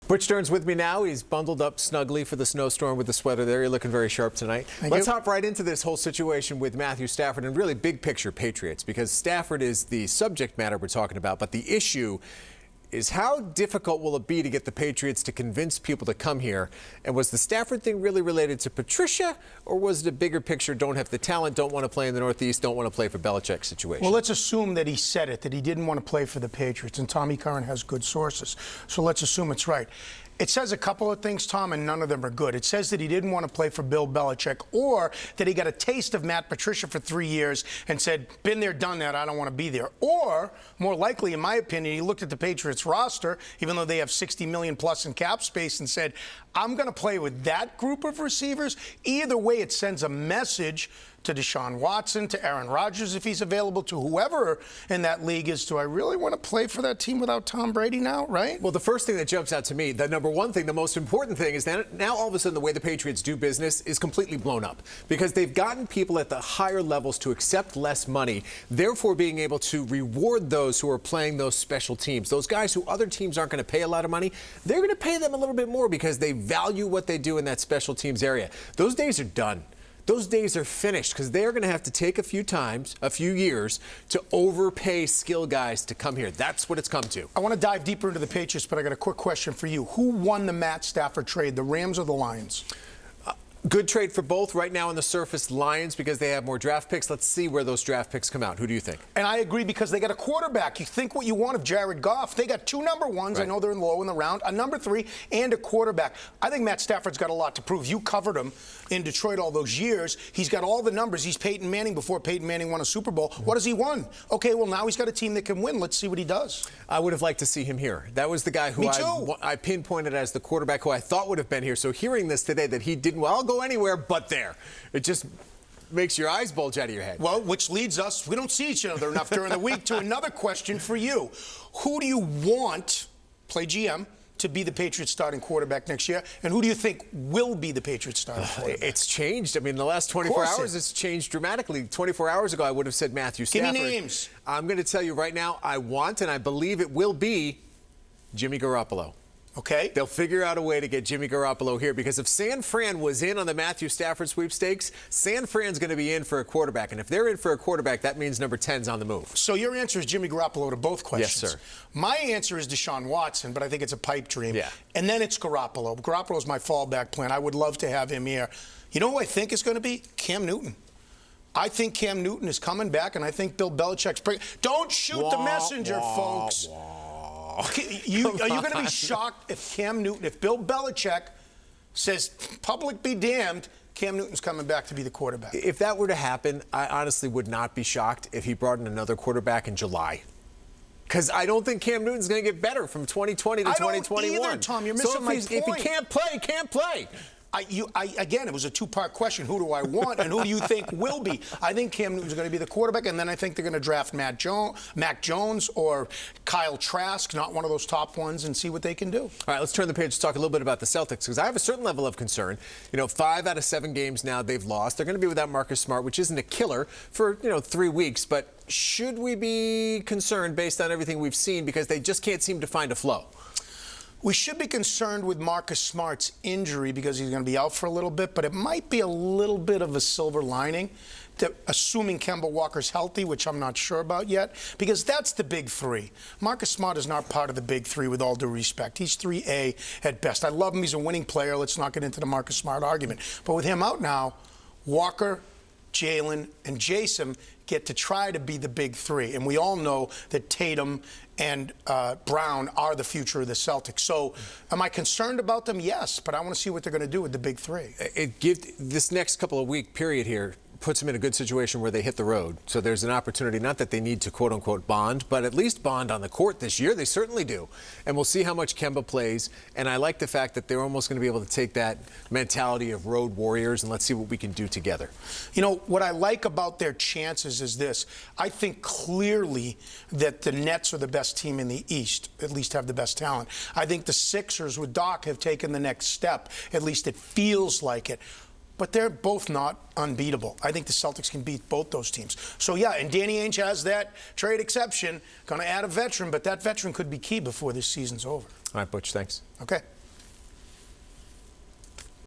Butch Stern's with me now. He's bundled up snugly for the snowstorm with the sweater there. You're looking very sharp tonight. Let's hop right into this whole situation with Matthew Stafford and really big picture Patriots, because Stafford is the subject matter we're talking about, but the issue is how difficult will it be to get the Patriots to convince people to come here? And was the Stafford thing really related to Patricia, or was it a bigger picture, don't have the talent, don't want to play in the Northeast, don't want to play for Belichick situation? Well, let's assume that he said it, that he didn't want to play for the Patriots, and Tommy Curran has good sources. So let's assume it's right. It says a couple of things, Tom, and none of them are good. It says that he didn't want to play for Bill Belichick, or that he got a taste of Matt Patricia for 3 years and said, been there, done that, I don't want to be there. Or, more likely, in my opinion, he looked at the Patriots roster, even though they have $60 million plus in cap space, and said, I'm going to play with that group of receivers. Either way, it sends a message to Deshaun Watson, to Aaron Rodgers if he's available, to whoever in that league is, do I really want to play for that team without Tom Brady now, right? Well, the first thing that jumps out to me, the number one thing, the most important thing is that now all of a sudden the way the Patriots do business is completely blown up, because they've gotten people at the higher levels to accept less money, therefore being able to reward those who are playing those special teams. Those guys who other teams aren't going to pay a lot of money, they're going to pay them a little bit more because they value what they do in that special teams area. Those days are done. Those days are finished, because they're going to have to take a few years to overpay skill guys to come here. That's what it's come to. I want to dive deeper into the Patriots, but I got a quick question for you. Who won the Matt Stafford trade, the Rams or the Lions? Good trade for both. Right now on the surface, Lions, because they have more draft picks. Let's see where those draft picks come out. Who do you think? And I agree, because they got a quarterback. You think what you want of Jared Goff. They got two number ones. Right. I know they're low in the round. A number 3 and a quarterback. I think Matt Stafford's got a lot to prove. You covered him in Detroit all those years. He's got all the numbers. He's Peyton Manning before Peyton Manning won a Super Bowl. What has he won? Okay, well, now he's got a team that can win. Let's see what he does. I would have liked to see him here. That was the guy who I pinpointed as the quarterback who I thought would have been here. So hearing this today that he didn't, well, I'll go anywhere but there. It just makes your eyes bulge out of your head. Well, which leads us, we don't see each other enough during the week, to another question for you. Who do you want, play GM, to be the Patriots starting quarterback next year? And who do you think will be the Patriots starting quarterback? It's changed. I mean, the last 24 hours, it's changed dramatically. 24 hours ago, I would have said Matthew Stafford. Give me names. I'm going to tell you right now, I want, and I believe it will be, Jimmy Garoppolo. Okay. They'll figure out a way to get Jimmy Garoppolo here, because if San Fran was in on the Matthew Stafford sweepstakes, San Fran's going to be in for a quarterback. And if they're in for a quarterback, that means number 10's on the move. So your answer is Jimmy Garoppolo to both questions. Yes, sir. My answer is Deshaun Watson, but I think it's a pipe dream. Yeah. And then it's Garoppolo. Garoppolo's my fallback plan. I would love to have him here. You know who I think is going to be? Cam Newton. I think Cam Newton is coming back, and I think Bill Belichick's Don't shoot the messenger, folks. Are you going to be shocked if if Bill Belichick says, public be damned, Cam Newton's coming back to be the quarterback? If that were to happen, I honestly would not be shocked if he brought in another quarterback in July. Because I don't think Cam Newton's going to get better from 2020 to 2021. I don't either, Tom. You're missing my point. If he can't play, he can't play. Again, it was a two-part question. Who do I want, and who do you think will be? I think Cam Newton's going to be the quarterback, and then I think they're going to draft Mac Jones or Kyle Trask, not one of those top ones, and see what they can do. All right, let's turn the page to talk a little bit about the Celtics, because I have a certain level of concern. 5 out of 7 games now they've lost. They're going to be without Marcus Smart, which isn't a killer for, 3 weeks, but should we be concerned based on everything we've seen, because they just can't seem to find a flow? We should be concerned with Marcus Smart's injury, because he's going to be out for a little bit, but it might be a little bit of a silver lining, assuming Kemba Walker's healthy, which I'm not sure about yet, because that's the big 3. Marcus Smart is not part of the big 3, with all due respect. He's 3A at best. I love him. He's a winning player. Let's not get into the Marcus Smart argument. But with him out now, Walker, Jalen, and Jason get to try to be the big 3. And we all know that Tatum and Brown are the future of the Celtics. So am I concerned about them? Yes, but I want to see what they're going to do with the big 3. It gives this next couple of week period here puts them in a good situation where they hit the road. So there's an opportunity, not that they need to quote-unquote bond, but at least bond on the court this year. They certainly do. And we'll see how much Kemba plays. And I like the fact that they're almost going to be able to take that mentality of road warriors and let's see what we can do together. What I like about their chances is this. I think clearly that the Nets are the best team in the East, at least have the best talent. I think the Sixers with Doc have taken the next step. At least it feels like it. But they're both not unbeatable. I think the Celtics can beat both those teams. So, yeah, and Danny Ainge has that trade exception. Going to add a veteran, but that veteran could be key before this season's over. All right, Butch, thanks. Okay.